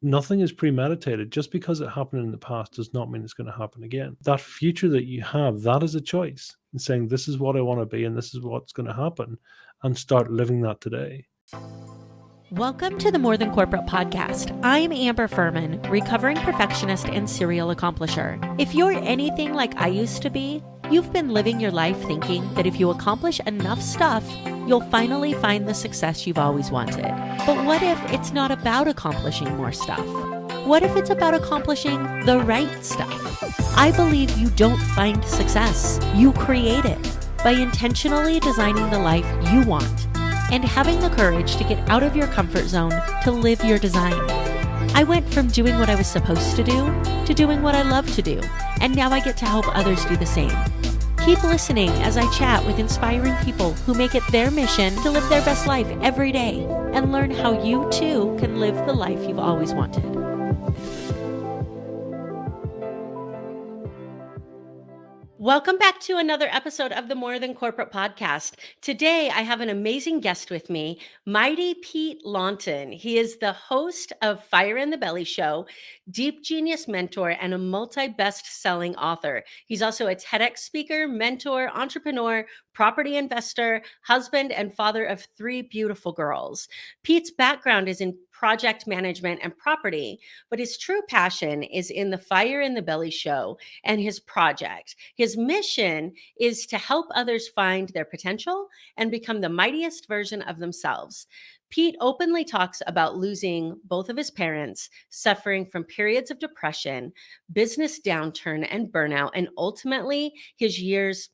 nothing is premeditated. Just because it happened in the past does not mean it's going to happen again. That future that you have, that is a choice in saying, this is what I want to be and this is what's going to happen, and start living that today. Welcome to the More Than Corporate podcast. I'm Amber Furman, recovering perfectionist and serial accomplisher. If you're anything like I used to be, you've been living your life thinking that if you accomplish enough stuff, you'll finally find the success you've always wanted. But what if it's not about accomplishing more stuff? What if it's about accomplishing the right stuff? I believe you don't find success, you create it by intentionally designing the life you want and having the courage to get out of your comfort zone to live your design. I went from doing what I was supposed to do to doing what I love to do, and now I get to help others do the same. Keep listening as I chat with inspiring people who make it their mission to live their best life every day and learn how you too can live the life you've always wanted. Welcome back to another episode of the More Than Corporate podcast. Today, I have an amazing guest with me, Mighty Pete Lonton. He is the host of Fire in the Belly Show, Deep Genius mentor, and a multi-best-selling author. He's also a TEDx speaker, mentor, entrepreneur, property investor, husband, and father of 3 beautiful girls. Pete's background is in project management and property, but his true passion is in the Fire in the Belly Show and his project. His mission is to help others find their potential and become the mightiest version of themselves. Pete openly talks about losing both of his parents, suffering from periods of depression, business downturn, and burnout, and ultimately his years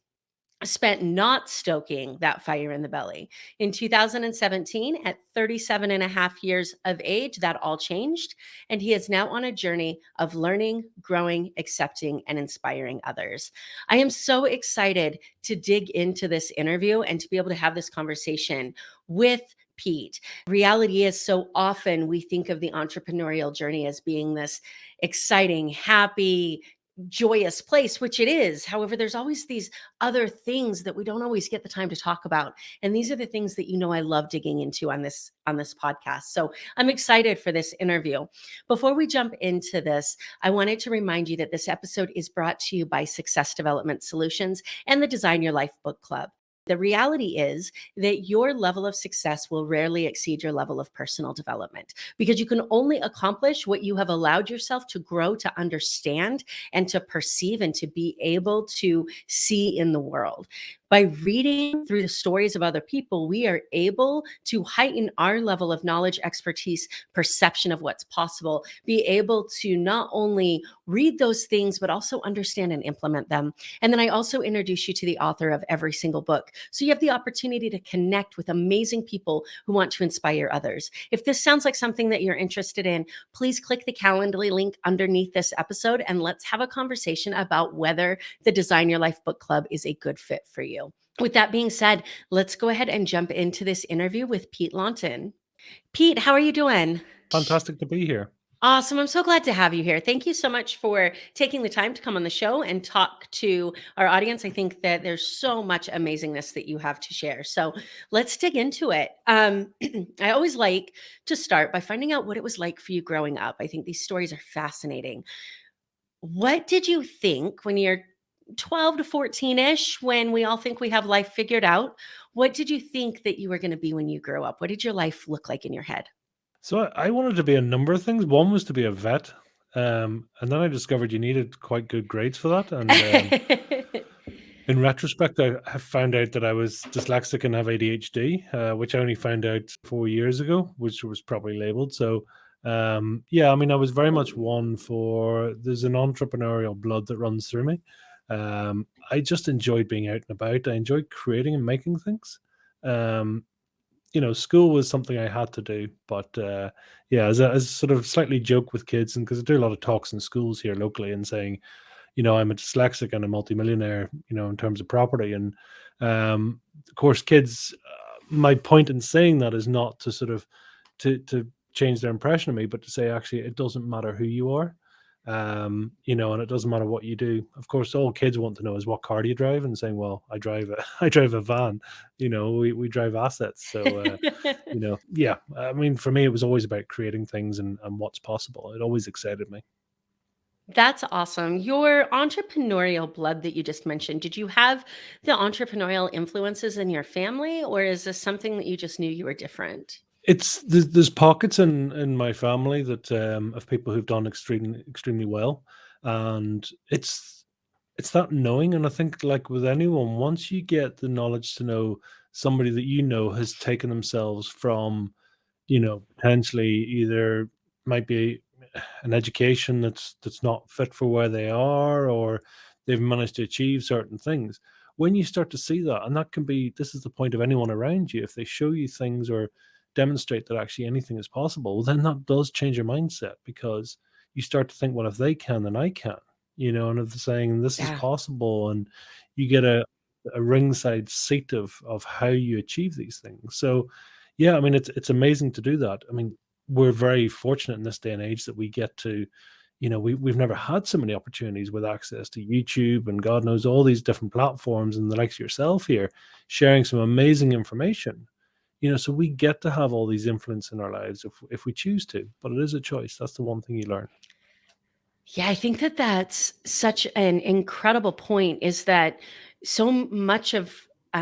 spent not stoking that fire in the belly. In 2017, at 37 and a half years of age, that all changed. And he is now on a journey of learning, growing, accepting, and inspiring others. I am so excited to dig into this interview and to be able to have this conversation with Pete. Reality is, so often we think of the entrepreneurial journey as being this exciting, happy, joyous place, which it is. However, there's always these other things that we don't always get the time to talk about. And these are the things that, I love digging into on this podcast. So I'm excited for this interview. Before we jump into this, I wanted to remind you that this episode is brought to you by Success Development Solutions and the Design Your Life Book Club. The reality is that your level of success will rarely exceed your level of personal development, because you can only accomplish what you have allowed yourself to grow, to understand, and to perceive, and to be able to see in the world. By reading through the stories of other people, we are able to heighten our level of knowledge, expertise, perception of what's possible, be able to not only read those things, but also understand and implement them. And then I also introduce you to the author of every single book. So you have the opportunity to connect with amazing people who want to inspire others. If this sounds like something that you're interested in, please click the Calendly link underneath this episode and let's have a conversation about whether the Design Your Life Book Club is a good fit for you. With that being said, let's go ahead and jump into this interview with Pete Lonton. Pete, how are you doing? Fantastic to be here. Awesome. I'm so glad to have you here. Thank you so much for taking the time to come on the show and talk to our audience. I think that there's so much amazingness that you have to share. So let's dig into it. I always like to start by finding out what it was like for you growing up. I think these stories are fascinating. What did you think when you're 12 to 14-ish, when we all think we have life figured out? What did you think that you were going to be when you grew up? What did your life look like in your head? So I wanted to be a number of things. One was to be a vet. And then I discovered you needed quite good grades for that. And in retrospect, I have found out that I was dyslexic and have ADHD, which I only found out 4 years ago, which was probably labeled. So I was very much one for, there's an entrepreneurial blood that runs through me. I just enjoyed being out and about. I enjoyed creating and making things. School was something I had to do, but as a sort of slightly joke with kids, and because I do a lot of talks in schools here locally and saying, I'm a dyslexic and a multimillionaire, in terms of property. And of course, kids, my point in saying that is not to sort of to change their impression of me, but to say, actually, it doesn't matter who you are. And it doesn't matter what you do. Of course, all kids want to know is what car do you drive, and saying, well, I drive a I drive a van. We drive assets. So yeah. I mean, for me, it was always about creating things and what's possible. It always excited me. That's awesome. Your entrepreneurial blood that you just mentioned, did you have the entrepreneurial influences in your family, or is this something that you just knew you were different? There's pockets in my family that of people who've done extremely well, and it's that knowing. And I think, like with anyone, once you get the knowledge to know somebody that has taken themselves from, potentially either might be an education that's not fit for where they are, or they've managed to achieve certain things. When you start to see that, and that can be, this is the point of anyone around you, if they show you things or demonstrate that actually anything is possible, then that does change your mindset, because you start to think, well, if they can, then I can, and if they're saying this is Yeah. possible, and you get a ringside seat of how you achieve these things. So yeah, I mean, it's amazing to do that. I mean, we're very fortunate in this day and age that we get to, we've never had so many opportunities with access to YouTube and God knows all these different platforms, and the likes of yourself here sharing some amazing information. So we get to have all these influence in our lives if we choose to, but it is a choice. That's the one thing you learn. Yeah, I think that that's such an incredible point, is that so much of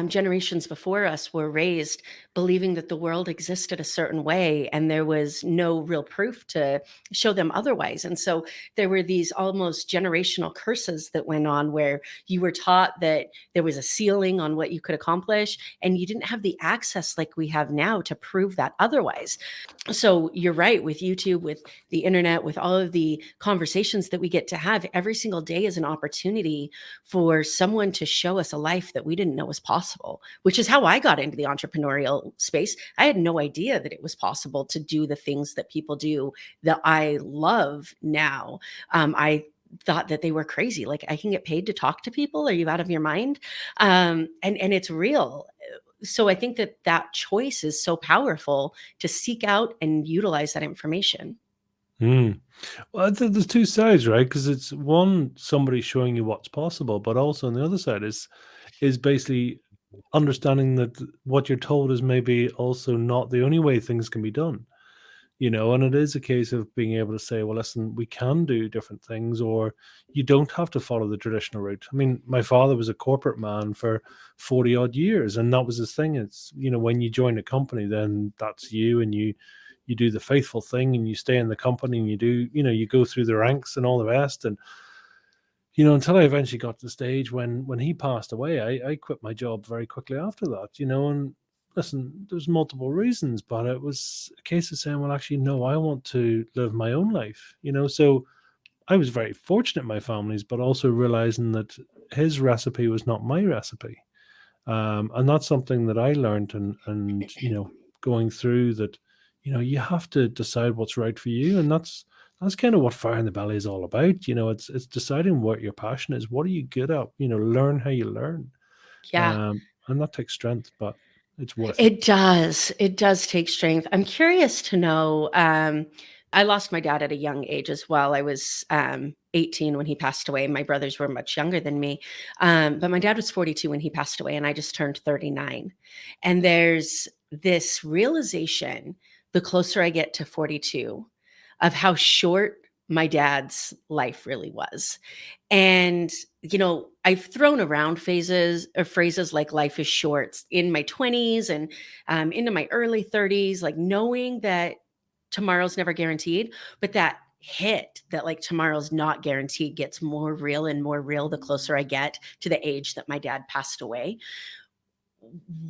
generations before us were raised believing that the world existed a certain way and there was no real proof to show them otherwise. And so there were these almost generational curses that went on, where you were taught that there was a ceiling on what you could accomplish, and you didn't have the access like we have now to prove that otherwise. So you're right, with YouTube, with the internet, with all of the conversations that we get to have every single day is an opportunity for someone to show us a life that we didn't know was possible, which is how I got into the entrepreneurial space. I had no idea that it was possible to do the things that people do that I love now. I thought that they were crazy. Like, I can get paid to talk to people. Are you out of your mind? And it's real. So I think that that choice is so powerful, to seek out and utilize that information. Mm. Well, there's two sides, right? Because it's one, somebody showing you what's possible, but also on the other side is basically understanding that what you're told is maybe also not the only way things can be done. And it is a case of being able to say, well, listen, we can do different things, or you don't have to follow the traditional route. I mean, my father was a corporate man for 40 odd years, and that was his thing. It's, when you join a company, then that's you, and you do the faithful thing, and you stay in the company, and you go through the ranks and all the rest. And until I eventually got to the stage when he passed away, I quit my job very quickly after that, and listen, there's multiple reasons, but it was a case of saying, well, actually, no, I want to live my own life, so I was very fortunate in my families, but also realizing that his recipe was not my recipe. And that's something that I learned, and going through that, you have to decide what's right for you. And that's kind of what Fire in the Belly is all about. It's deciding what your passion is. What are you good at? Learn how you learn. Yeah. And that takes strength, but it's worth it. It does. It does take strength. I'm curious to know. I lost my dad at a young age as well. I was 18 when he passed away. My brothers were much younger than me. But my dad was 42 when he passed away, and I just turned 39. And there's this realization, the closer I get to 42, of how short my dad's life really was. And, I've thrown around phrases like life is short in my 20s and into my early 30s, like knowing that tomorrow's never guaranteed, but that hit that like tomorrow's not guaranteed gets more real and more real the closer I get to the age that my dad passed away.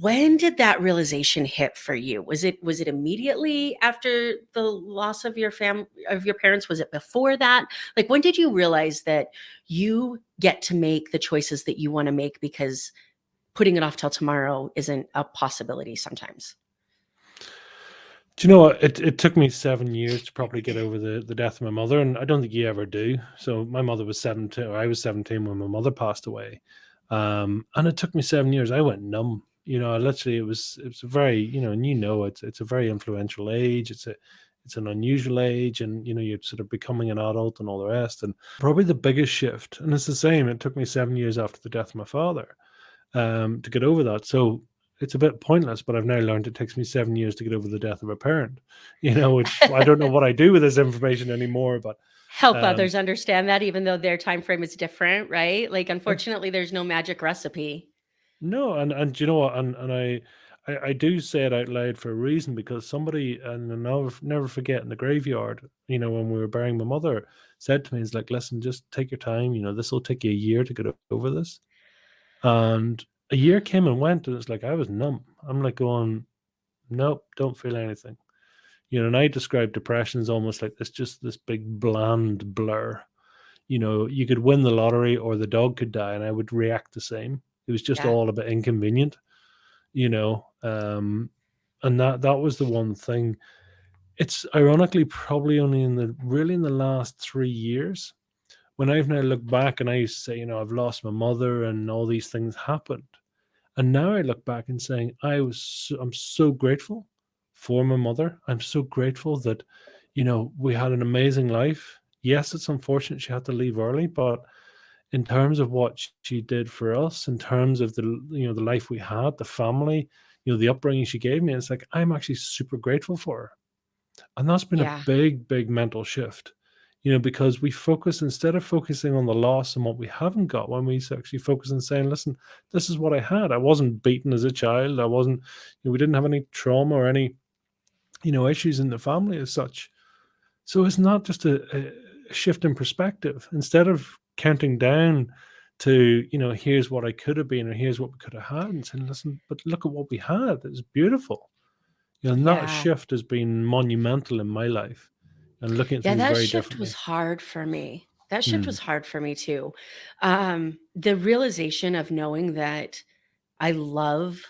When did that realization hit for you? Was it immediately after the loss of your parents? Was it before that? Like, when did you realize that you get to make the choices that you want to make, because putting it off till tomorrow isn't a possibility sometimes? Do you know what? It took me 7 years to probably get over the death of my mother, and I don't think you ever do. So my mother was 17, or I was 17 when my mother passed away, and it took me 7 years. I went numb. I literally, it was a very, and it's a very influential age. it's an unusual age, and you're sort of becoming an adult and all the rest. And probably the biggest shift, and it's the same, it took me 7 years after the death of my father to get over that. So it's a bit pointless, but I've now learned it takes me 7 years to get over the death of a parent, which I don't know what I do with this information anymore, but Help um, others understand that even though their time frame is different, right? Like, unfortunately, there's no magic recipe. no, and you know what, and I do say it out loud for a reason, because somebody, and I'll never forget, in the graveyard, when we were burying my mother, said to me, "It's like, listen, just take your time. This will take you a year to get over this." And a year came and went, and it's like I was numb. I'm like going, nope, don't feel anything. And I describe depression as almost like this big bland blur. You could win the lottery or the dog could die, and I would react the same. It was just Yeah. all a bit inconvenient, and that was the one thing. It's ironically probably only in the last 3 years, when I've now looked back and I used to say, I've lost my mother and all these things happened. And now I look back and saying, I'm so grateful for my mother. I'm so grateful that, we had an amazing life. Yes, it's unfortunate she had to leave early, but in terms of what she did for us, in terms of the life we had, the family, the upbringing she gave me, it's like I'm actually super grateful for her. And that's been a Yeah. big, big mental shift, because we focus, instead of focusing on the loss and what we haven't got, when we actually focus on saying, listen, this is what I had. I wasn't beaten as a child. I wasn't, we didn't have any trauma or any, issues in the family as such. So it's not just a shift in perspective. Instead of counting down to, here's what I could have been, or here's what we could have had, and saying, listen, but look at what we had. It's beautiful. And that Yeah. shift has been monumental in my life, and looking at Yeah, things that very shift was differently. hard for me. That shift was Mm, hard for me too. The realization of knowing that I love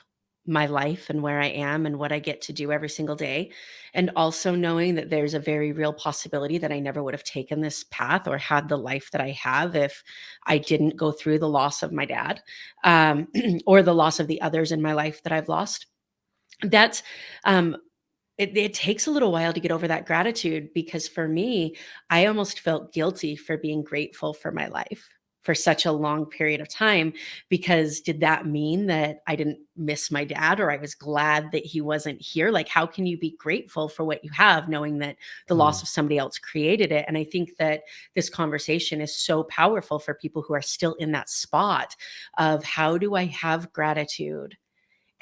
my life and where I am and what I get to do every single day. And also knowing that there's a very real possibility that I never would have taken this path or had the life that I have if I didn't go through the loss of my dad, um, or the loss of the others in my life that I've lost. That's um, it takes a little while to get over that gratitude, because for me, I almost felt guilty for being grateful for my life for such a long period of time, because did that mean that I didn't miss my dad, or I was glad that he wasn't here? Like, how can you be grateful for what you have knowing that the loss mm. of somebody else created it? And I think that this conversation is so powerful for people who are still in that spot of, how do I have gratitude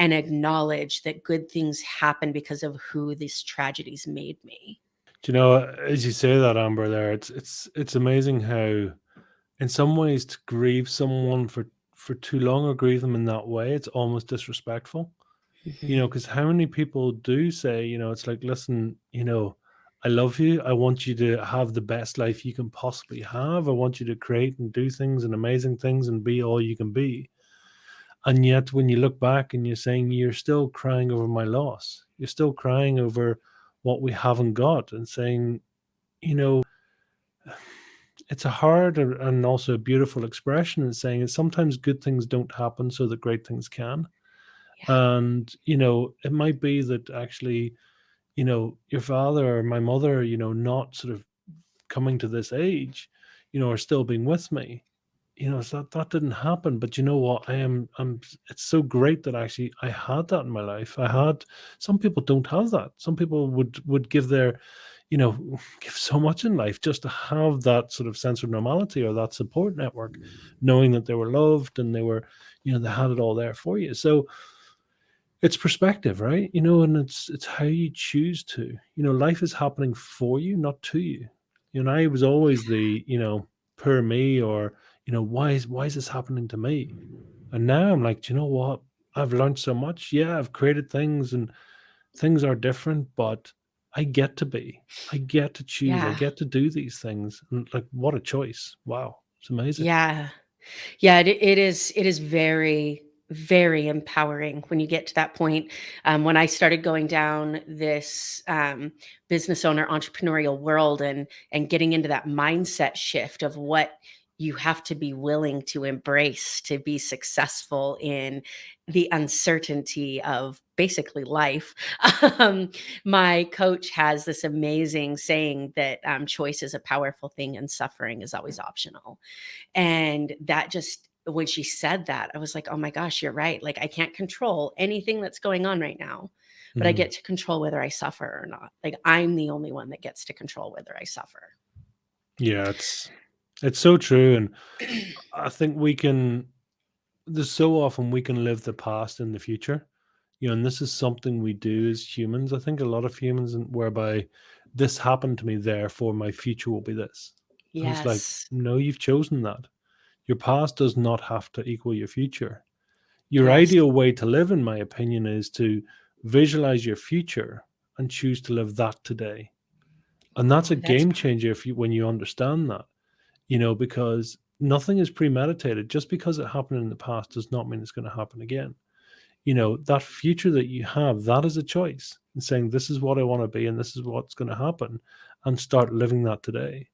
and acknowledge that good things happen because of who these tragedies made me. Do you know, as you say that, Amber, there, it's amazing how, in some ways, to grieve someone for too long, or grieve them in that way, it's almost disrespectful. Mhm. Because how many people do say, it's like, listen, I love you. I want you to have the best life you can possibly have. I want you to create and do things and amazing things and be all you can be. And yet, when you look back and you're saying, you're still crying over my loss, you're still crying over what we haven't got, and saying, you know, it's a hard and also a beautiful expression, in saying that sometimes good things don't happen so that great things can. Yeah. And, it might be that actually, your father or my mother, not sort of coming to this age, or still being with me, so that didn't happen. But you know what? It's so great that actually I had that in my life. Some people don't have that. Some people would give their, give so much in life just to have that sort of sense of normality, or that support network, knowing that they were loved and they had it all there for you. So it's perspective, right? And it's how you choose to. Life is happening for you, not to you. I was always the, poor me, or, why is this happening to me? And now I'm like, do you know what? I've learned so much. Yeah, I've created things, and things are different, but I get to be. I get to choose. I Yeah. get to do these things. And like, what a choice. Wow. It's amazing. Yeah. Yeah, it is very, very empowering when you get to that point. When I started going down this business owner entrepreneurial world, and getting into that mindset shift of what you have to be willing to embrace to be successful in the uncertainty of basically life. Um, my coach has this amazing saying that choice is a powerful thing and suffering is always optional. And that just, when she said that, I was like, oh my gosh, you're right. Like, I can't control anything that's going on right now, but I Mhm. get to control whether I suffer or not. Like, I'm the only one that gets to control whether I suffer. Yeah, it's so true, and I think we can. There's so often we can live the past in the future, and this is something we do as humans. I think a lot of humans, whereby this happened to me, therefore my future will be this. And it's like, Yes. no, you've chosen that. Your past does not have to equal your future. Your Yes. ideal way to live, in my opinion, is to visualize your future and choose to live that today. And that's a Oh, that's game changer if you when you understand that, because nothing is premeditated. Just because it happened in the past does not mean it's going to happen again. That future that you have, that is a choice. And saying, this is what I want to be and this is what's going to happen, and start living that today.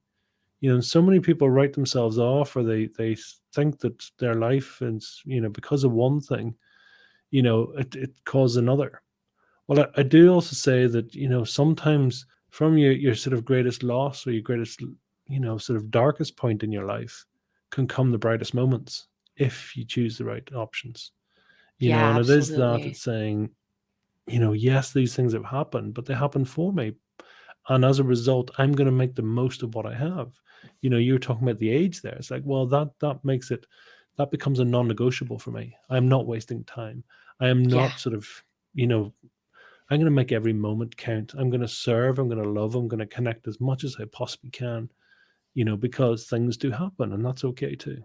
So many people write themselves off, or they think that their life is, because of one thing, it caused another. Well, I do also say that, sometimes from your sort of greatest loss, or your greatest, sort of darkest point in your life, can come the brightest moments if you choose the right options. Yeah, And it is that absolutely. it's saying, yes, these things have happened, but they happened for me. And as a result, I'm going to make the most of what I have. You were talking about the age there. It's like, well, that becomes a non-negotiable for me. I'm not wasting time. I am Yeah. not sort of, you know, I'm going to make every moment count. I'm going to serve. I'm going to love. I'm going to connect as much as I possibly can, because things do happen, and that's okay too.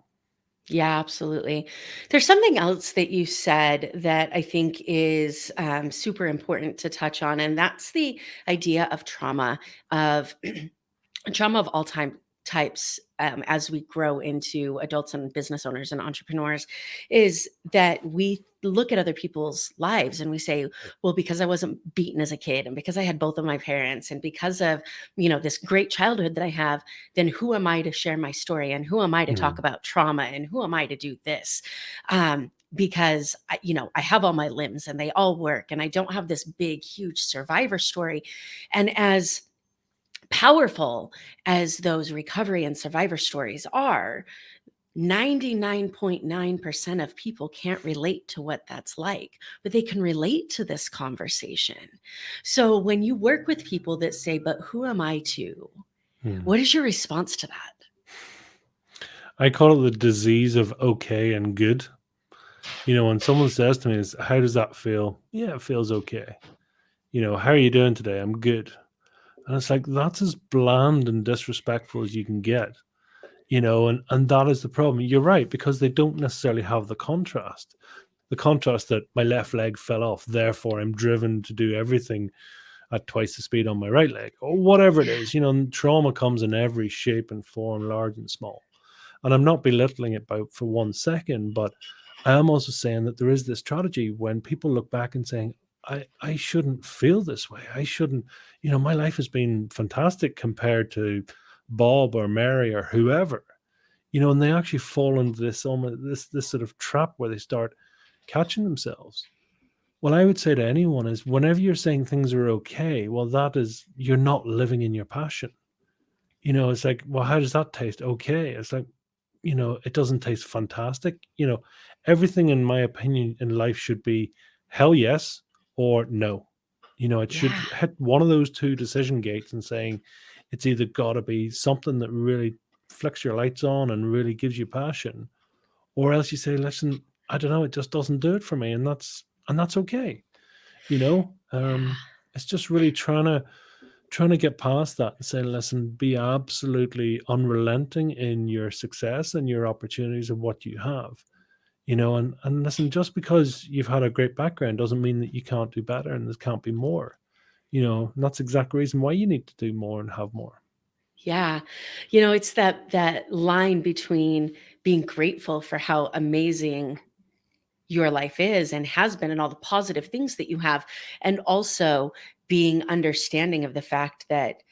Yeah, absolutely. There's something else that you said that I think is super important to touch on, and that's the idea of trauma, of trauma of all types, as we grow into adults and business owners and entrepreneurs, is that we look at other people's lives and we say, well, because I wasn't beaten as a kid, and because I had both of my parents, and because of this great childhood that I have, then who am I to share my story, and who am I to talk Mhm. about trauma, and who am I to do this, because I have all my limbs and they all work, and I don't have this big huge survivor story. And as powerful as those recovery and survivor stories are, 99.9% of people can't relate to what that's like, but they can relate to this conversation. So when you work with people that say, but who am I to? Mhm. What is your response to that? I call it the disease of okay and good. When someone says to me, is, how does that feel? Yeah, it feels okay. How are you doing today? I'm good. And it's like, that's as bland and disrespectful as you can get, and that is the problem. You're right, because they don't necessarily have the contrast that my left leg fell off, therefore I'm driven to do everything at twice the speed on my right leg, or whatever it is. And trauma comes in every shape and form, large and small. And I'm not belittling it for 1 second, but I am also saying that there is this strategy when people look back and saying, I shouldn't feel this way. I shouldn't, my life has been fantastic compared to Bob or Mary or whoever, and they actually fall into this almost this sort of trap where they start catching themselves. What I would say to anyone is, whenever you're saying things are okay, well, that is, you're not living in your passion. It's like, well, how does that taste? Okay. It's like, it doesn't taste fantastic. Everything, in my opinion, in life should be hell yes or no. It should Yeah. hit one of those two decision gates and saying, it's either got to be something that really flicks your lights on and really gives you passion, or else you say, listen, I don't know, it just doesn't do it for me. And that's okay. You know, Yeah. um, it's just really trying to get past that and say, listen, be absolutely unrelenting in your success and your opportunities of what you have. And listen, just because you've had a great background doesn't mean that you can't do better and there can't be more. And that's the exact reason why you need to do more and have more. Yeah. It's that line between being grateful for how amazing your life is and has been, and all the positive things that you have, and also being understanding of the fact that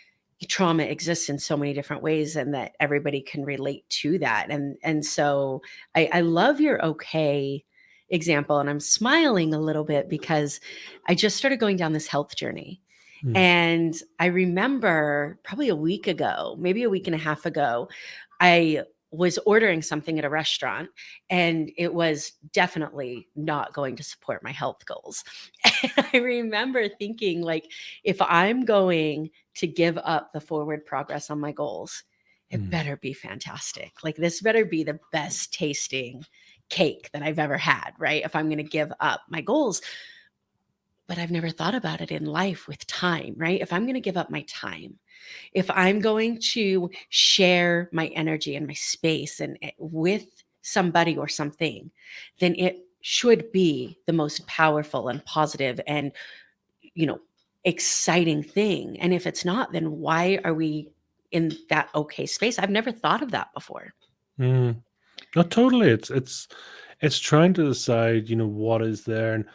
trauma exists in so many different ways, and that everybody can relate to that. And so I love your okay example, and I'm smiling a little bit because I just started going down this health journey. Mm, And I remember probably a week ago, maybe a week and a half ago, I was ordering something at a restaurant, and it was definitely not going to support my health goals. And I remember thinking, like, if I'm going to give up the forward progress on my goals, it mm, better be fantastic. Like, this better be the best tasting cake that I've ever had, right? If I'm going to give up my goals. But I've never thought about it in life with time, right? If I'm going to give up my time, if I'm going to share my energy and my space and with somebody or something, then it should be the most powerful and positive and, you know, exciting thing. And if it's not, then why are we in that okay space? I've never thought of that before. mm. No, totally. It's trying to decide, what is there. And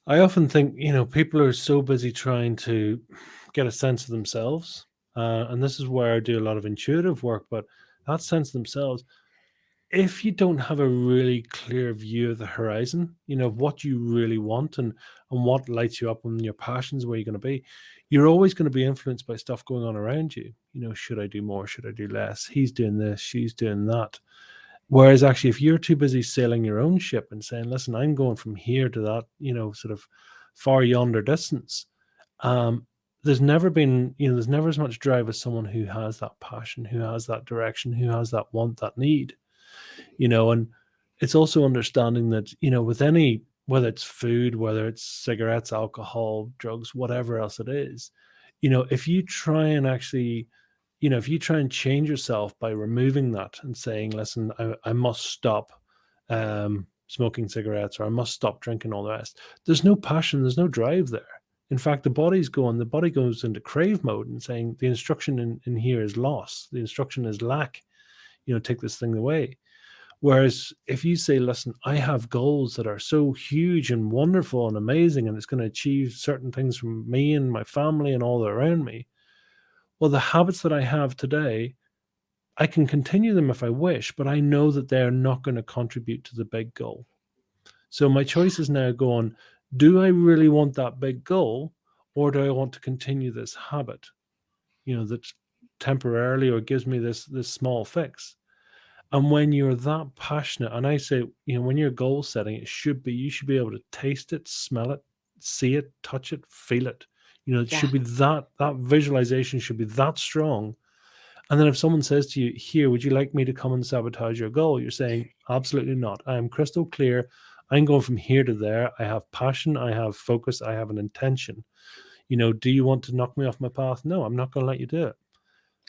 I often think, people are so busy trying to get a sense of themselves. And this is where I do a lot of intuitive work, but that sense of themselves, if you don't have a really clear view of the horizon, of what you really want and what lights you up and your passions, where you're going to be, you're always going to be influenced by stuff going on around you. Should I do more? Should I do less? He's doing this, she's doing that. Whereas actually, if you're too busy sailing your own ship and saying, listen, I'm going from here to that, sort of far yonder distance, um, there's never as much drive as someone who has that passion, who has that direction, who has that want, that need, and it's also understanding that, with any, whether it's food, whether it's cigarettes, alcohol, drugs, whatever else it is, if you try and actually, if you try and change yourself by removing that and saying, listen, I must stop smoking cigarettes, or I must stop drinking all the rest, there's no passion, there's no drive there. In fact, the body goes into crave mode and saying the instruction in here is loss, the instruction is lack, take this thing away. Whereas if you say, listen, I have goals that are so huge and wonderful and amazing, and it's going to achieve certain things from me and my family and all around me, well, the habits that I have today, I can continue them if I wish, but I know that they're not going to contribute to the big goal. So my choice is now going, do I really want that big goal, or do I want to continue this habit, that temporarily or gives me this small fix? And when you're that passionate, and I say, when you're goal setting, you should be able to taste it, smell it, see it, touch it, feel it. It Yeah. should be that visualization should be that strong. And then if someone says to you, here, would you like me to come and sabotage your goal? You're saying, absolutely not. I am crystal clear. I'm going from here to there. I have passion. I have focus. I have an intention. Do you want to knock me off my path? No, I'm not going to let you do it.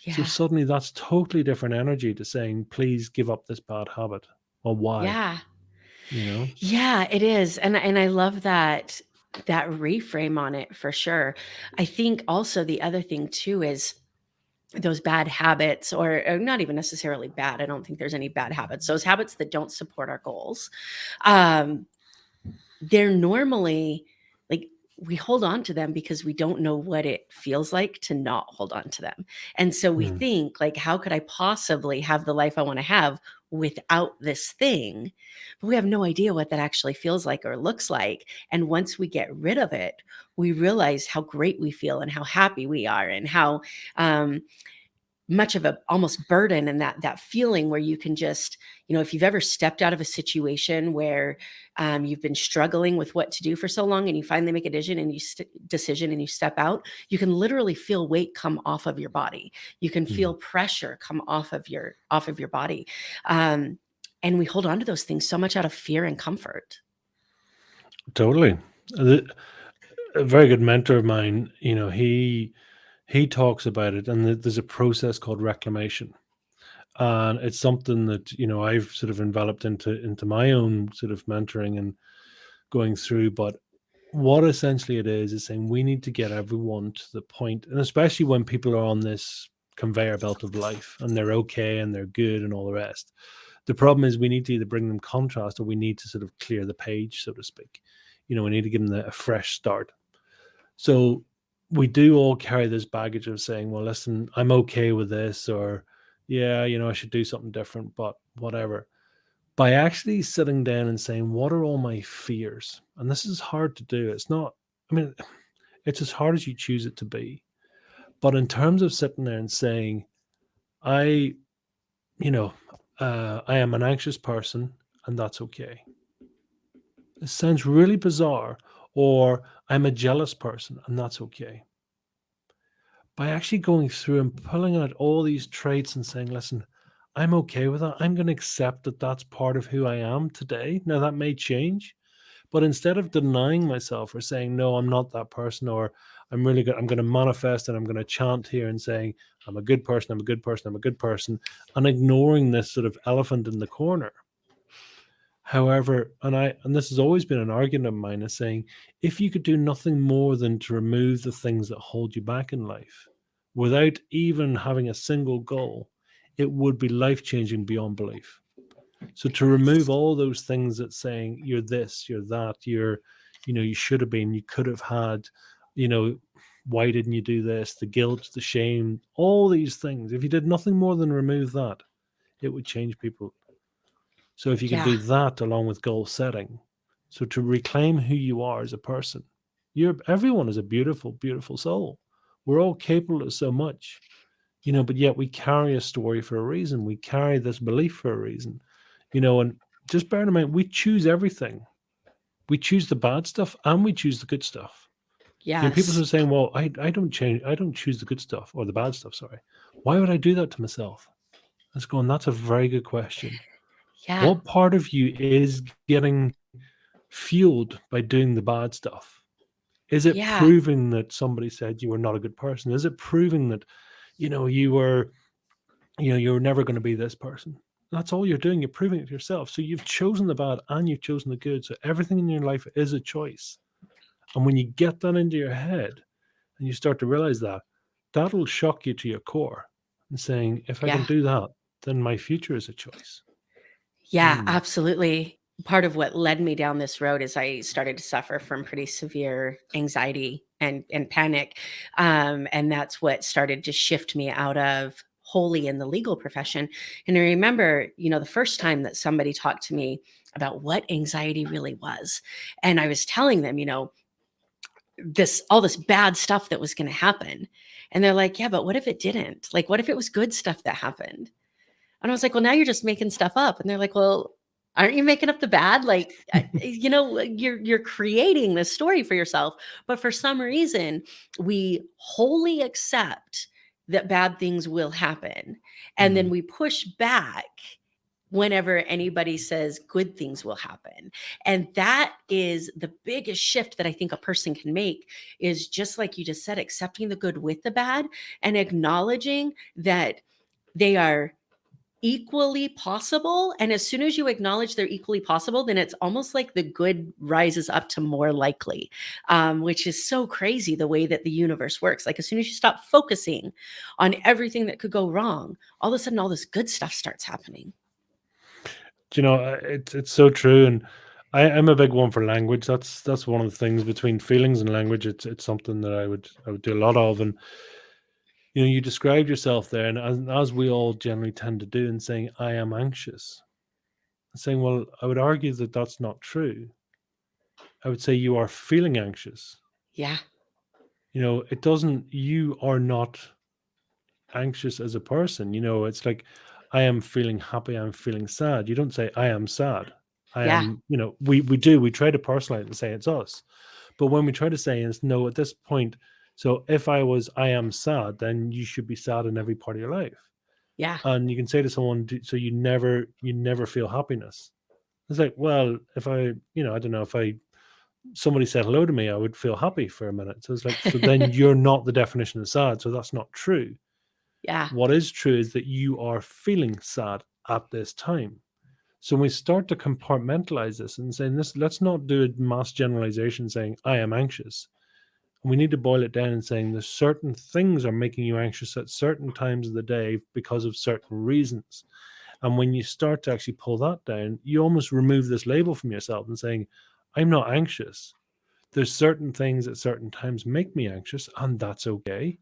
So Yeah. suddenly that's totally different energy to saying, please give up this bad habit. Well, why? Yeah. You know? Yeah, it is. And I love that reframe on it for sure. I think also the other thing too is those bad habits, or not even necessarily bad. I don't think there's any bad habits. Those habits that don't support our goals. Um, they're normally like, we hold on to them because we don't know what it feels like to not hold on to them. And so we Mm, think, like, how could I possibly have the life I want to have without this thing? But we have no idea what that actually feels like or looks like. And once we get rid of it, we realize how great we feel and how happy we are, and how much of a almost burden, and that feeling where you can just, if you've ever stepped out of a situation where you've been struggling with what to do for so long, and you finally make a decision and you step out, you can literally feel weight come off of your body. You can mm, feel pressure come off of your body. um, and we hold on to those things so much out of fear and comfort. totally. A very good mentor of mine, he talks about it, and there's a process called reclamation. And it's something that, I've sort of enveloped into my own sort of mentoring and going through. But what essentially it is saying we need to get everyone to the point, and especially when people are on this conveyor belt of life and they're okay and they're good and all the rest. The problem is we need to either bring them contrast, or we need to sort of clear the page, so to speak. We need to give them a fresh start. So we do all carry this baggage of saying, well, listen, I'm okay with this, or yeah, I should do something different, but whatever. By actually sitting down and saying, what are all my fears? And this is hard to do. It's not, I mean, it's as hard as you choose it to be. But in terms of sitting there and saying, I, you know, I am an anxious person and that's okay. It sounds really bizarre. Or I'm a jealous person and that's okay. By actually going through and pulling out all these traits and saying, listen, I'm okay with that. I'm going to accept that that's part of who I am today. Now, that may change, but instead of denying myself or saying, no, I'm not that person, or I'm really good, I'm going to manifest and I'm going to chant here and saying, I'm a good person, I'm a good person, I'm a good person, and ignoring this sort of elephant in the corner. However, and this has always been an argument of mine, is saying, if you could do nothing more than to remove the things that hold you back in life without even having a single goal, it would be life-changing beyond belief. So to remove all those things that saying you're this, you're that, you should have been, you could have had, why didn't you do this? The guilt, the shame, all these things. If you did nothing more than remove that, it would change people. So if you can Yeah. do that along with goal setting, so to reclaim who you are as a person, everyone is a beautiful, beautiful soul. We're all capable of so much, but yet we carry a story for a reason. We carry this belief for a reason, and just bear in mind, we choose everything. We choose the bad stuff and we choose the good stuff. People Yes. are saying, well, I don't change. I don't choose the good stuff or the bad stuff. Sorry. Why would I do that to myself? Let's go. And that's a very good question. Yeah. What part of you is getting fueled by doing the bad stuff? Is it Yeah. proving that somebody said you were not a good person? Is it proving that, you were, you're never going to be this person? That's all you're doing. You're proving it to yourself. So you've chosen the bad and you've chosen the good. So everything in your life is a choice. And when you get that into your head and you start to realize that, that'll shock you to your core and saying, if I can Yeah. do that, then my future is a choice. Yeah, Mm. absolutely. Part of what led me down this road is I started to suffer from pretty severe anxiety and panic, and that's what started to shift me out of wholly in the legal profession. And I remember, the first time that somebody talked to me about what anxiety really was, and I was telling them, this all this bad stuff that was going to happen, and they're like, "Yeah, but what if it didn't? Like, what if it was good stuff that happened?" And I was like, "Well, now you're just making stuff up." And they're like, "Well, aren't you making up the bad? Like, you're creating this story for yourself." But for some reason, we wholly accept that bad things will happen, and then Mm. we push back whenever anybody says good things will happen. And that is the biggest shift that I think a person can make, is just like you just said, accepting the good with the bad and acknowledging that they are equally possible. And as soon as you acknowledge they're equally possible, then it's almost like the good rises up to more likely, which is so crazy the way that the universe works. Like, as soon as you stop focusing on everything that could go wrong, all of a sudden all this good stuff starts happening. It's so true, and I'm a big one for language. That's one of the things between feelings and language. It's something that I would do a lot of, and you described yourself there, and as we all generally tend to do, in saying I am anxious, saying, well, I would argue that that's not true. I would say you are feeling anxious. Yeah. It doesn't. You are not anxious as a person. It's like I am feeling happy, I'm feeling sad. You don't say I am sad. I Yeah. am, we try to personalize it and say it's us. But when we try to say it's no at this point, so if I am sad, then you should be sad in every part of your life. Yeah. And you can say to someone, so you never feel happiness. It's like, well, if I don't know, if somebody said hello to me, I would feel happy for a minute. So it's like, so then you're not the definition of sad. So that's not true. Yeah. What is true is that you are feeling sad at this time. So when we start to compartmentalize this and saying this, let's not do a mass generalization saying, I am anxious. And we need to boil it down and saying there's certain things are making you anxious at certain times of the day because of certain reasons. And when you start to actually pull that down, you almost remove this label from yourself and saying, I'm not anxious. There's certain things at certain times make me anxious, and that's okay.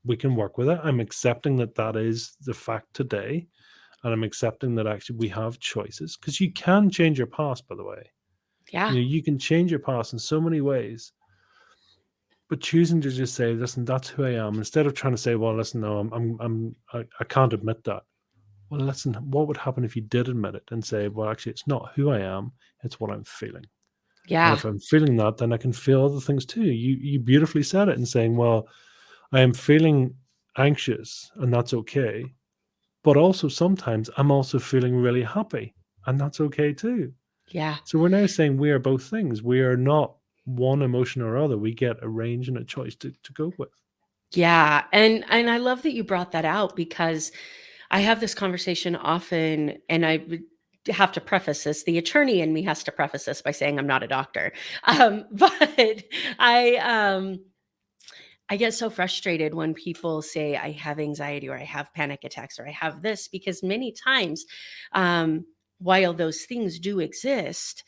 We can work with it. I'm accepting that that is the fact today, and I'm accepting that actually we have choices, because you can change your past, by the way. Yeah. You can change your past in so many ways, but choosing to just say, listen, that's who I am, instead of trying to say, well, listen, no, I can't admit that. Well, listen, what would happen if you did admit it and say, well, actually, it's not who I am, it's what I'm feeling. And Yeah. if I'm feeling that, then I can feel other things too. You beautifully said it in saying, well, I am feeling anxious, and that's okay. But also sometimes I'm also feeling really happy, and that's okay too. Yeah. So we're now saying we are both things. We are not one emotion or other. We get a range and a choice to go with. Yeah. And I love that you brought that out, because I have this conversation often, and I would have to preface this. The attorney in me has to preface this by saying I'm not a doctor. But I I get so frustrated when people say I have anxiety, or I have panic attacks, or I have this, because many times, um, while those things do exist,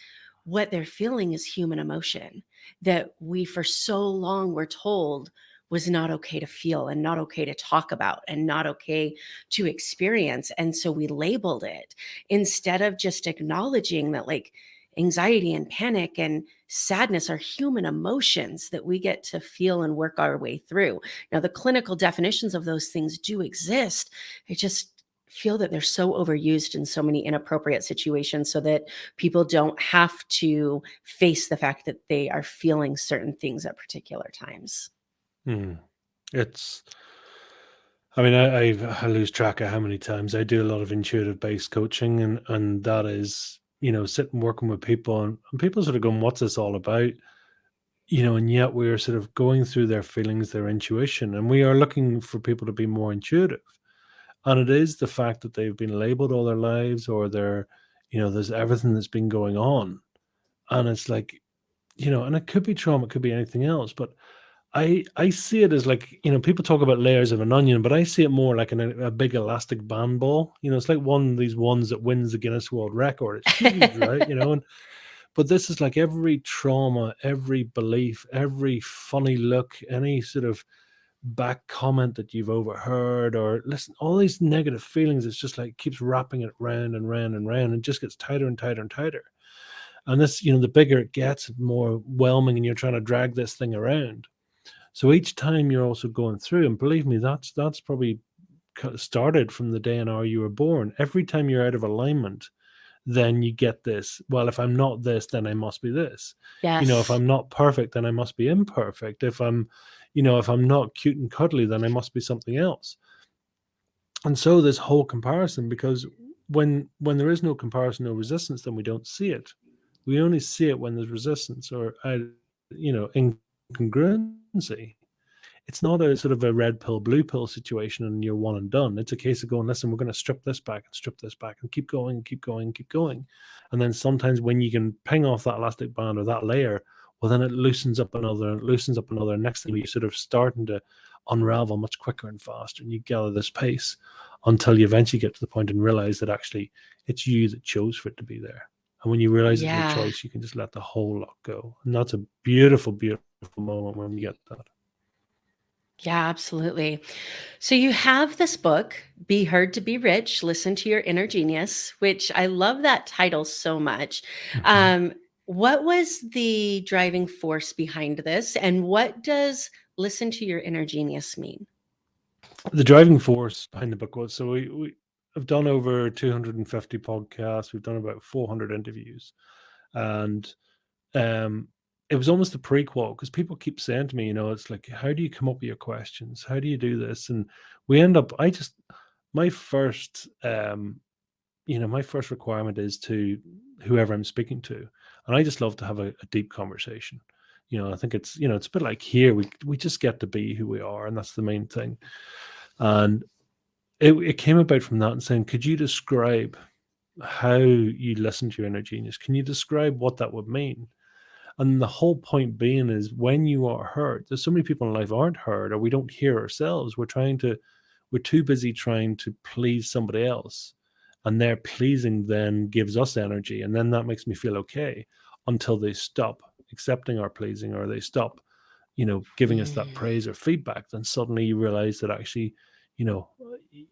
what they're feeling is human emotion that we for so long were told was not okay to feel, and not okay to talk about, and not okay to experience. And so we labeled it, instead of just acknowledging that, like, anxiety and panic and sadness are human emotions that we get to feel and work our way through. Now, the clinical definitions of those things do exist. I just feel that they're so overused in so many inappropriate situations, so that people don't have to face the fact that they are feeling certain things at particular times. Hmm. It's, I mean, I lose track of how many times I do a lot of intuitive based coaching, and that is, sitting working with people, and people sort of going, what's this all about? And yet we're sort of going through their feelings, their intuition, and we are looking for people to be more intuitive. And it is the fact that they've been labeled all their lives, or there's everything that's been going on. And it's like, and it could be trauma, it could be anything else. But I see it as like, people talk about layers of an onion, but I see it more like a big elastic band ball. It's like one of these ones that wins the Guinness World Record. It's huge, right? And but this is like every trauma, every belief, every funny look, any sort of back comment that you've overheard, or listen, all these negative feelings, it's just like keeps wrapping it round and round and round, and just gets tighter and tighter and tighter. And this, the bigger it gets, the more whelming, and you're trying to drag this thing around. So each time you're also going through, and believe me, that's probably started from the day and hour you were born. Every time you're out of alignment, then you get this. Well, if I'm not this, then I must be this. If Yes. I'm not perfect, then I must be imperfect. If I'm not cute and cuddly, then I must be something else. And so this whole comparison, because when there is no comparison, no resistance, then we don't see it. We only see it when there's resistance, or incongruency. It's not a sort of a red pill, blue pill situation and you're one and done. It's a case of going, listen, we're going to strip this back and strip this back and keep going and keep going and keep going. And then sometimes when you can ping off that elastic band or that layer, well, then it loosens up another, and loosens up another. Next thing you're sort of starting to unravel much quicker and faster, and you gather this pace until you eventually get to the point and realize that actually it's you that chose for it to be there. And when you realize it's your Yeah. choice, you can just let the whole lot go. And that's a beautiful, beautiful moment when you get that. Yeah, absolutely. So you have this book, Be Heard to Be Rich, Listen to Your Inner Genius, which I love that title so much. Mhm. Um, what was the driving force behind this? And what does listen to your inner genius mean? The driving force behind the book was, so we have done over 250 podcasts. We've done about 400 interviews, and um, it was almost a prequel, because people keep saying to me, it's like, how do you come up with your questions? How do you do this? And we end up, my first, my first requirement is to whoever I'm speaking to, and I just love to have a deep conversation. I think it's a bit like here, we just get to be who we are, and that's the main thing. And it came about from that, and saying, could you describe how you listen to your inner genius? Can you describe what that would mean? And the whole point being is, when you are heard, there's so many people in life aren't heard, or we don't hear ourselves. We're too busy trying to please somebody else. And their pleasing then gives us energy. And then that makes me feel okay until they stop. accepting our pleasing, or they stop, giving us that Mm. praise or feedback, then suddenly you realize that actually, you know,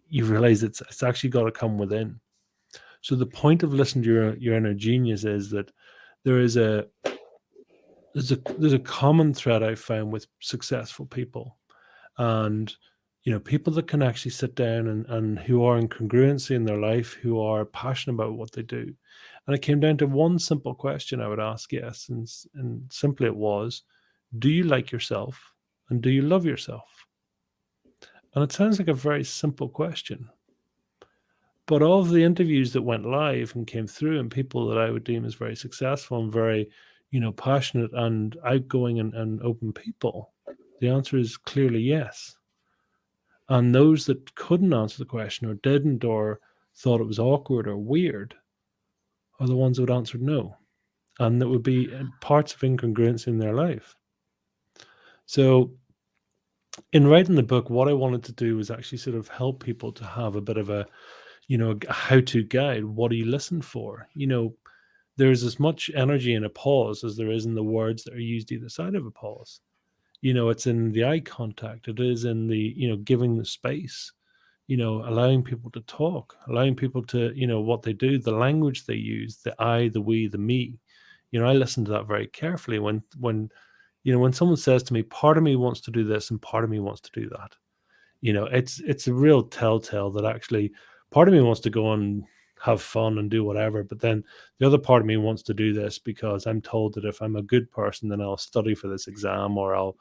you realize it's actually got to come within. So the point of listening to your inner genius is that there is there's a common thread I found with successful people, and people that can actually sit down and who are in congruency in their life, who are passionate about what they do. And it came down to one simple question I would ask, yes, and simply it was, do you like yourself, and do you love yourself? And it sounds like a very simple question, but all of the interviews that went live and came through, and people that I would deem as very successful and very, passionate and outgoing and open people, the answer is clearly yes. And those that couldn't answer the question, or didn't, or thought it was awkward or weird, are the ones that would answer no. And that would be parts of incongruence in their life. So, in writing the book, what I wanted to do was actually sort of help people to have a bit of a, a how to guide. What do you listen for? There's as much energy in a pause as there is in the words that are used either side of a pause. It's in the eye contact, it is in the, giving the space, allowing people to talk, allowing people to, what they do, the language they use, the I, the we, the me. I listen to that very carefully when someone says to me, part of me wants to do this and part of me wants to do that. It's a real telltale that actually part of me wants to go and have fun and do whatever, but then the other part of me wants to do this because I'm told that if I'm a good person, then I'll study for this exam, or I'll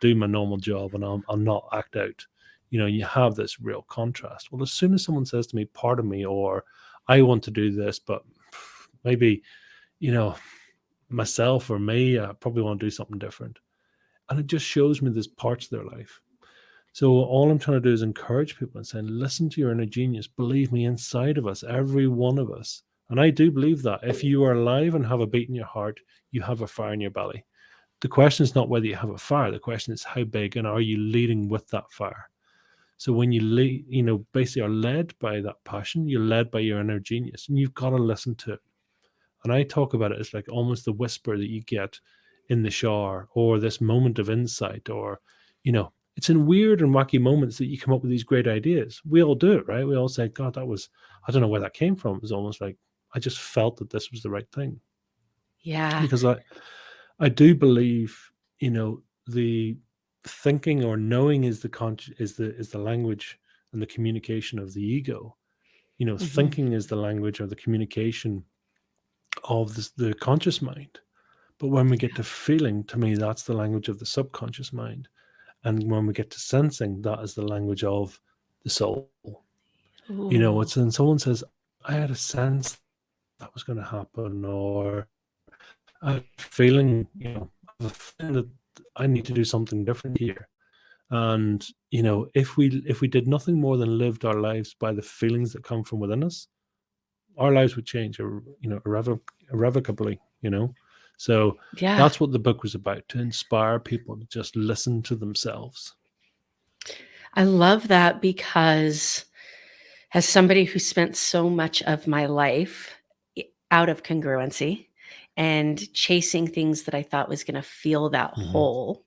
do my normal job, and I'll not act out. You have this real contrast. Well, as soon as someone says to me, part of me, or I want to do this, but maybe, you know, myself or me, I probably want to do something different. And it just shows me there's parts of their life. So all I'm trying to do is encourage people and saying, listen to your inner genius. Believe me, inside of us, every one of us. And I do believe that if you are alive and have a beat in your heart, you have a fire in your belly. The question is not whether you have a fire. The question is how big, and are you leading with that fire? So when you lead, basically are led by that passion, you're led by your inner genius, and you've got to listen to it. And I talk about it as like almost the whisper that you get in the shower, or this moment of insight, or, it's in weird and wacky moments that you come up with these great ideas. We all do it, right? We all say, God, I don't know where that came from. It was almost like, I just felt that this was the right thing. Yeah. Because I do believe, the thinking or knowing is the language and the communication of the ego. Mhm. Thinking is the language or the communication of the conscious mind. But when we get to feeling, to me, that's the language of the subconscious mind. And when we get to sensing, that is the language of the soul. Ooh. It's when someone says, I had a sense that was going to happen, or I have a feeling, I have a feeling that I need to do something different here. And, if we did nothing more than lived our lives by the feelings that come from within us, our lives would change, irrevocably. So Yeah. that's what the book was about, to inspire people to just listen to themselves. I love that because as somebody who spent so much of my life out of congruency and chasing things that I thought was going to fill that Mhm. hole,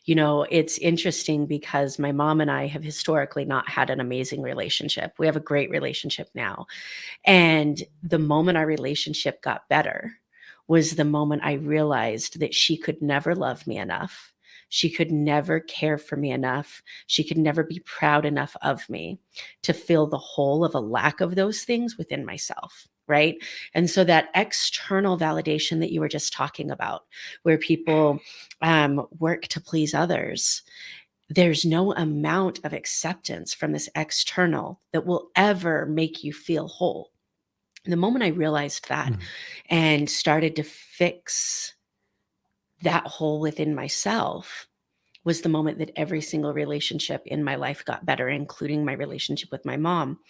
it's interesting because my mom and I have historically not had an amazing relationship. We have a great relationship now. And the moment our relationship got better was the moment I realized that she could never love me enough. She could never care for me enough. She could never be proud enough of me to fill the hole of a lack of those things within myself. Right. And so that external validation that you were just talking about, where people work to please others, there's no amount of acceptance from this external that will ever make you feel whole. The moment I realized that Mhm. and started to fix that hole within myself was the moment that every single relationship in my life got better, including my relationship with my mom.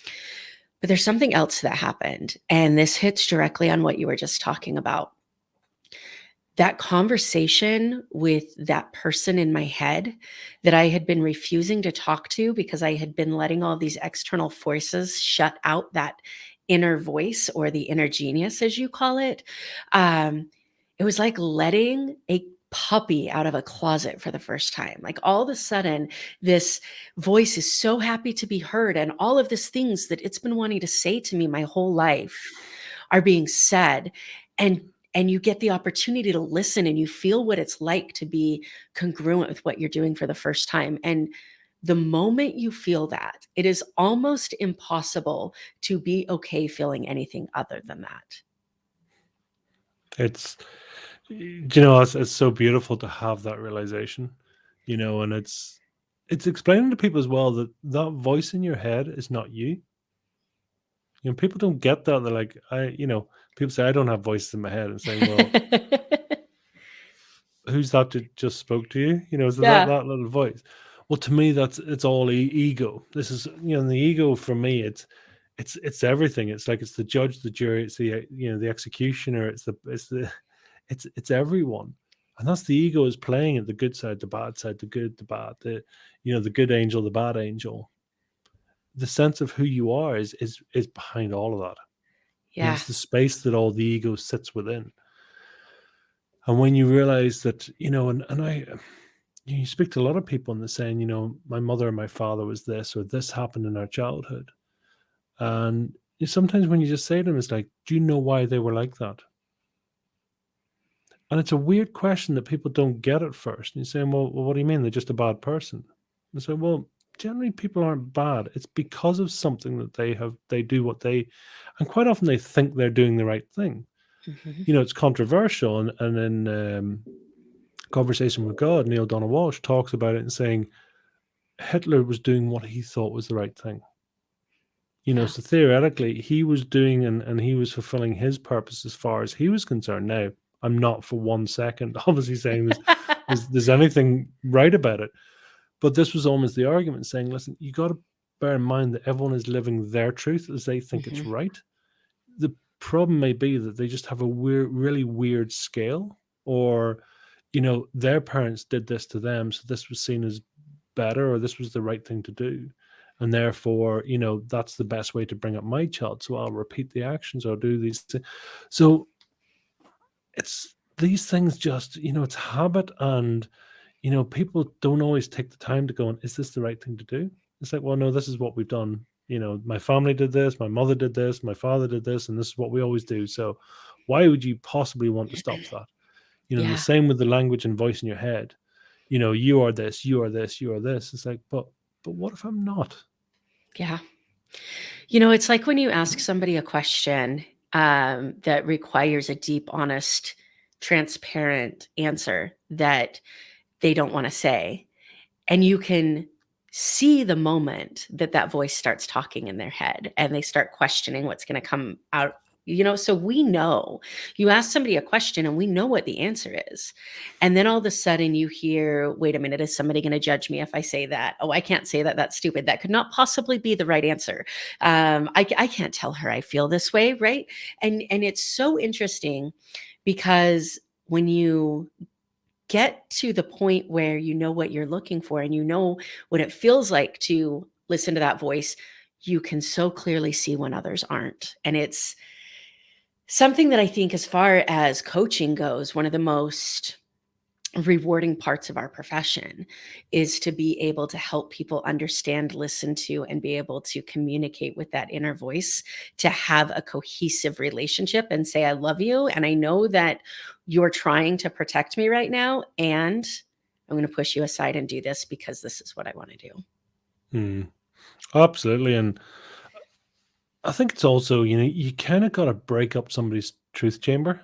But there's something else that happened, and this hits directly on what you were just talking about. That conversation with that person in my head that I had been refusing to talk to because I had been letting all these external forces shut out that inner voice, or the inner genius, as you call it. Um, It was like letting a puppy out of a closet for the first time. Like all of a sudden, this voice is so happy to be heard, and all of these things that it's been wanting to say to me my whole life are being said. And you get the opportunity to listen, and you feel what it's like to be congruent with what you're doing for the first time. And the moment you feel that, it is almost impossible to be okay feeling anything other than that. It's it's so beautiful to have that realization, and it's explaining to people as well that that voice in your head is not you. People don't get that. They're like, people say I don't have voices in my head, and saying, well, who's that that just spoke to you? Is it that Yeah. that little voice? Well, to me, it's all ego. This is, the ego for me. It's everything. It's like it's the judge, the jury, it's the the executioner. It's everyone, and that's the ego is playing at the good side, the bad side, the good, the bad, the good angel, the bad angel. The sense of who you are is behind all of that. Yeah. It's the space that all the ego sits within. And when you realize that, and you speak to a lot of people and they're saying, my mother and my father was this, or this happened in our childhood. And sometimes when you just say to them, it's like, do you know why they were like that? And it's a weird question that people don't get at first. And you're saying, well, what do you mean? They're just a bad person. And so, well, generally people aren't bad. It's because of something that they do and quite often they think they're doing the right thing. Mhm. It's controversial. And in Conversation with God, Neil Donald Walsh talks about it and saying Hitler was doing what he thought was the right thing. Yeah. So theoretically, he was doing and he was fulfilling his purpose as far as he was concerned. Now, I'm not for 1 second obviously saying there's anything right about it, but this was almost the argument saying, listen, you got to bear in mind that everyone is living their truth as they think it's Mhm. right. The problem may be that they just have a really weird scale, or their parents did this to them, so this was seen as better, or this was the right thing to do, and therefore that's the best way to bring up my child, so I'll repeat the actions or do these things. So it's these things, just it's habit, and people don't always take the time to go, is this the right thing to do? It's like, well, no, this is what we've done. My family did this, my mother did this, my father did this, and this is what we always do. So why would you possibly want to stop that? And the Yeah. same with the language and voice in your head. You are this, you are this, you are this. It's like, but what if I'm not? Yeah. It's like when you ask somebody a question that requires a deep, honest, transparent answer that they don't want to say. And you can see the moment that that voice starts talking in their head and they start questioning what's going to come out. So we know you ask somebody a question and we know what the answer is. And then all of a sudden you hear, wait a minute, is somebody going to judge me if I say that? Oh, I can't say that. That's stupid. That could not possibly be the right answer. I can't tell her I feel this way. Right. And it's so interesting because when you get to the point where you know what you're looking for and you know what it feels like to listen to that voice, you can so clearly see when others aren't. And it's something that I think, as far as coaching goes, one of the most rewarding parts of our profession is to be able to help people understand, listen to, and be able to communicate with that inner voice to have a cohesive relationship and say, I love you. And I know that you're trying to protect me right now. And I'm going to push you aside and do this because this is what I want to do. Hmm. Absolutely. And I think it's also, you kind of got to break up somebody's truth chamber,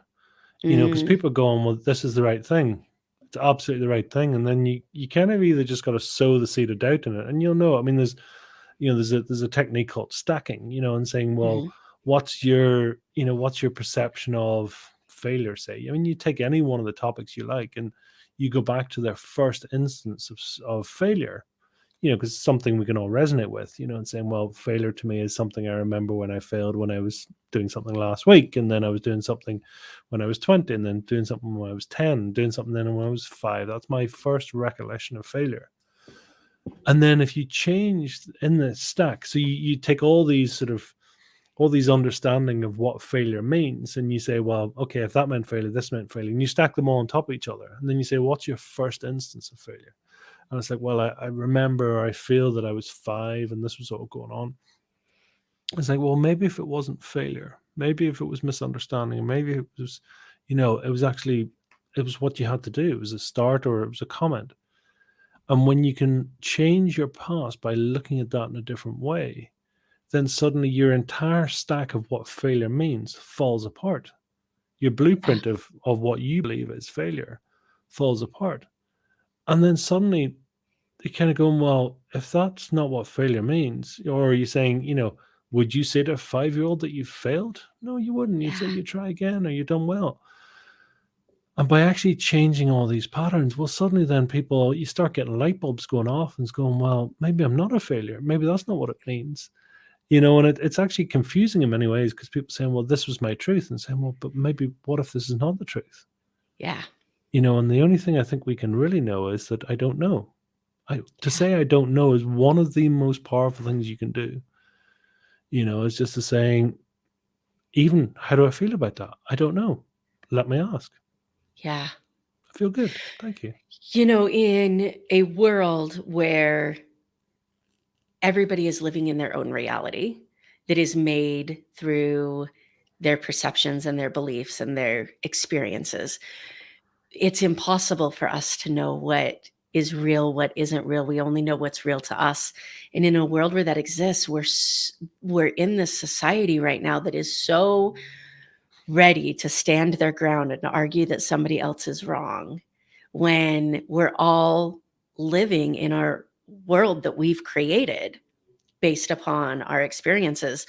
because Mm, people are going, well, this is the right thing. It's absolutely the right thing. And then you kind of either just got to sow the seed of doubt in it. And you'll know, I mean, there's a technique called stacking, and saying, well, mhm. what's your perception of failure, say? I mean, you take any one of the topics you like and you go back to their first instance of failure, because it's something we can all resonate with, and saying, well, failure to me is something I remember when I failed when I was doing something last week, and then I was doing something when I was 20, and then doing something when I was 10, doing something then when I was 5. That's my first recollection of failure. And then if you change in the stack, so you take all these sort of all these understanding of what failure means, and you say, well, okay, if that meant failure, this meant failure, and you stack them all on top of each other, and then you say, what's your first instance of failure? And it's like, well, I remember, or I feel that I was 5 and this was all going on. It's like, well, maybe if it wasn't failure, maybe if it was misunderstanding, maybe it was, it was actually, it was what you had to do. It was a start, or it was a comment. And when you can change your past by looking at that in a different way, then suddenly your entire stack of what failure means falls apart. Your Yeah. blueprint of what you believe is failure falls apart. And then suddenly you're kind of going, well, if that's not what failure means, or are you saying, would you say to a 5-year-old that you failed? No, you wouldn't. You'd say Yeah. you try again, or you've done well. And by actually changing all these patterns, well, suddenly then you start getting light bulbs going off and it's going, well, maybe I'm not a failure. Maybe that's not what it means. And it's actually confusing in many ways, because people saying, well, this was my truth, and saying, well, but maybe what if this is not the truth? Yeah. And the only thing I think we can really know is that I don't know. To Yeah. say I don't know is one of the most powerful things you can do. It's just a saying, even, how do I feel about that? I don't know. Let me ask. Yeah. I feel good. Thank you. In a world where everybody is living in their own reality that is made through their perceptions and their beliefs and their experiences, it's impossible for us to know what is real, what isn't real. We only know what's real to us. And in a world where that exists, we're in this society right now that is so ready to stand their ground and argue that somebody else is wrong, when we're all living in our world that we've created based upon our experiences.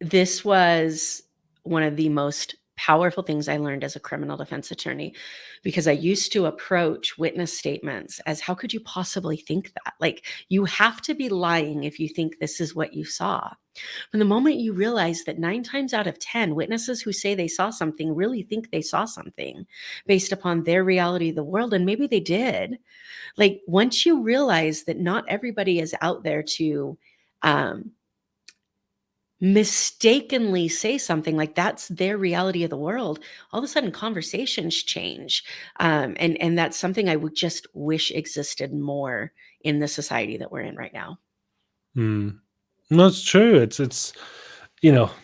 This was one of the most powerful things I learned as a criminal defense attorney, because I used to approach witness statements as, how could you possibly think that? Like, you have to be lying if you think this is what you saw. From the moment you realize that 9 times out of 10, witnesses who say they saw something really think they saw something based upon their reality of the world, and maybe they did. Like, once you realize that not everybody is out there to mistakenly say something like that's their reality of the world, all of a sudden conversations change. And that's something I would just wish existed more in the society that we're in right now. No, it's true. It's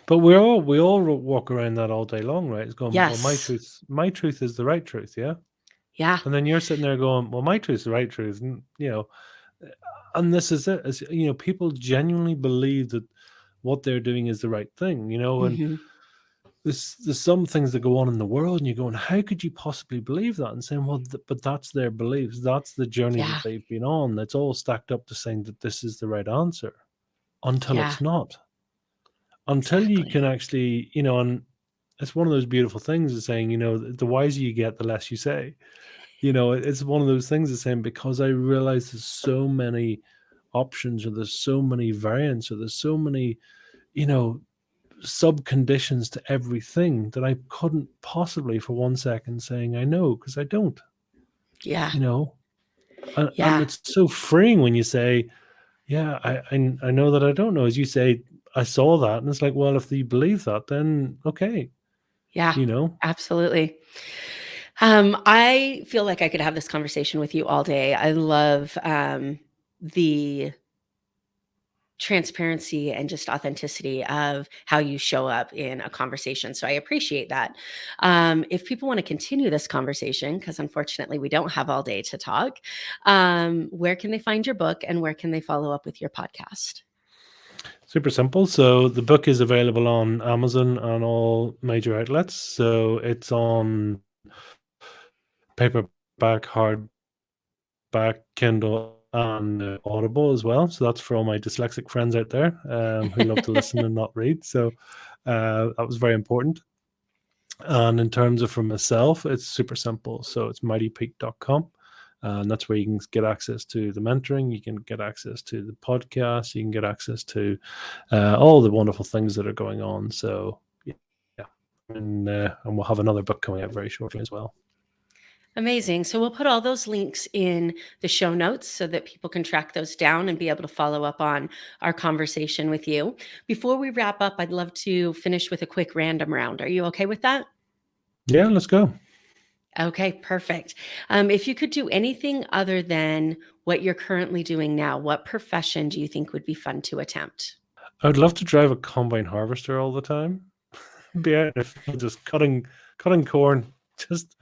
but we all walk around that all day long, right? It's going, well, Yes. my truth is the right truth, yeah. Yeah. And then you're sitting there going, well, my truth is the right truth, and and this is it. As people genuinely believe that what they're doing is the right thing, and Hmm. there's some things that go on in the world, and you're going, how could you possibly believe that? And saying, well, but that's their beliefs, that's the journey Yeah. that they've been on. That's all stacked up to saying that this is the right answer, until Yeah. it's not. Until you can Exactly. actually, and it's one of those beautiful things of saying, the wiser you get, the less you say. It's one of those things of saying, because I realize there's so many options, or there's so many variants, or there's so many, you know, sub conditions to everything, that I couldn't possibly for 1 second saying I know, because I don't, Yeah. you know. And Yeah. it's so freeing when you say, yeah, I know that I don't know. As you say, I saw that, and it's like, well, if you believe that, then okay, Yeah. you know. Absolutely. I feel like I could have this conversation with you all day. I love the transparency and just authenticity of how you show up in a conversation. So I appreciate that. If people want to continue this conversation, because unfortunately we don't have all day to talk, where can they find your book, and where can they follow up with your podcast? Super simple. So the book is available on Amazon and all major outlets. So it's on paperback, hardback, Kindle, and Audible as well. So that's for all my dyslexic friends out there, who love to listen and not read. So that was very important. And in terms of for myself, it's super simple. So it's mightypeak.com. And that's where you can get access to the mentoring. You can get access to the podcast. You can get access to all the wonderful things that are going on. So, yeah. And we'll have another book coming out very shortly as well. Amazing. So we'll put all those links in the show notes so that people can track those down and be able to follow up on our conversation with you. Before we wrap up, I'd love to finish with a quick random round. Are you okay with that? Yeah, let's go. Okay, perfect. If you could do anything other than what you're currently doing now, what profession do you think would be fun to attempt? I would love to drive a combine harvester all the time. Be out in the field just cutting corn. Just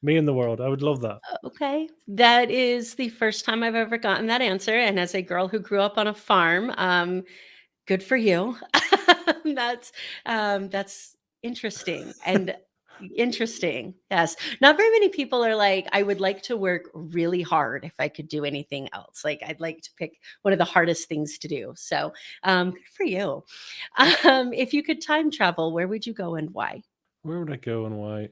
me in the world. I would love that. Okay, that is the first time I've ever gotten that answer. And as a girl who grew up on a farm, good for you. That's interesting and interesting. Yes, not very many people are like, I would like to work really hard if I could do anything else. Like, I'd like to pick one of the hardest things to do. So, good for you. If you could time travel, where would you go and why? Where would I go and why?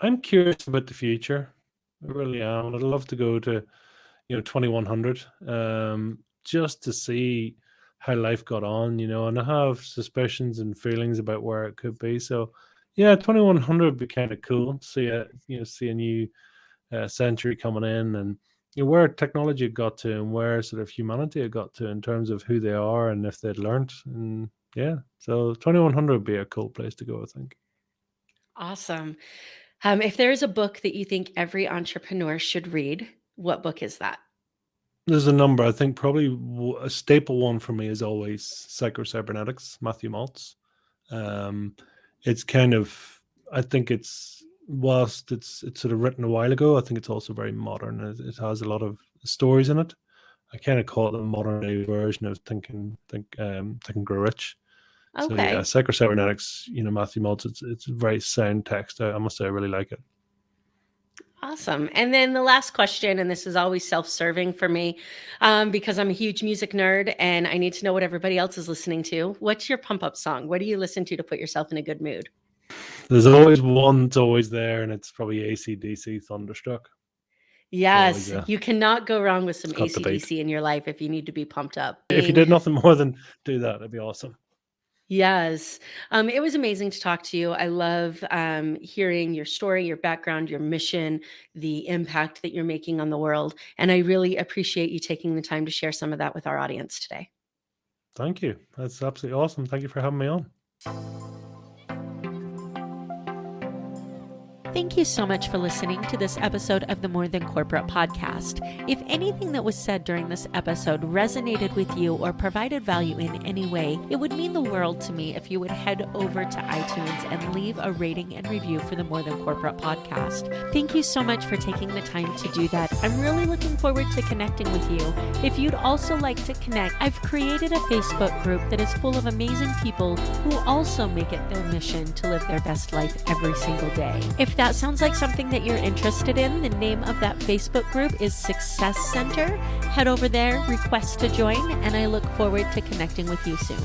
I'm curious about the future. I really am. I'd love to go to 2100, just to see how life got on, and I have suspicions and feelings about where it could be. So yeah, 2100 would be kind of cool. See a new century coming in, and where technology had got to, and where sort of humanity had got to in terms of who they are and if they'd learned. And yeah, so 2100 would be a cool place to go, I think. Awesome. If there is a book that you think every entrepreneur should read, what book is that? There's a number. I think probably a staple one for me is always Psycho-Cybernetics, Matthew Maltz. Um, it's kind of, I think whilst it's sort of written a while ago, I think it's also very modern. It has a lot of stories in it. I kind of call it the modern day version of Think and Grow Rich. So yeah, Okay. Psycho-Cybernetics, Matthew Maltz, it's a very sound text. I must say I really like it. Awesome. And then the last question, and this is always self-serving for me, because I'm a huge music nerd and I need to know what everybody else is listening to. What's your pump up song? What do you listen to put yourself in a good mood? There's always one that's always there, and it's probably AC/DC Thunderstruck. Yes, Always, you cannot go wrong with some got the beat. AC/DC in your life if you need to be pumped up. If you did nothing more than do that, it'd be awesome. Yes. It was amazing to talk to you. I love hearing your story, your background, your mission, the impact that you're making on the world. And I really appreciate you taking the time to share some of that with our audience today. Thank you. That's absolutely awesome. Thank you for having me on. Thank you so much for listening to this episode of the More Than Corporate podcast. If anything that was said during this episode resonated with you or provided value in any way, it would mean the world to me if you would head over to iTunes and leave a rating and review for the More Than Corporate podcast. Thank you so much for taking the time to do that. I'm really looking forward to connecting with you. If you'd also like to connect, I've created a Facebook group that is full of amazing people who also make it their mission to live their best life every single day. If that sounds like something that you're interested in, the name of that Facebook group is Success Center. Head over there, request to join, and I look forward to connecting with you soon.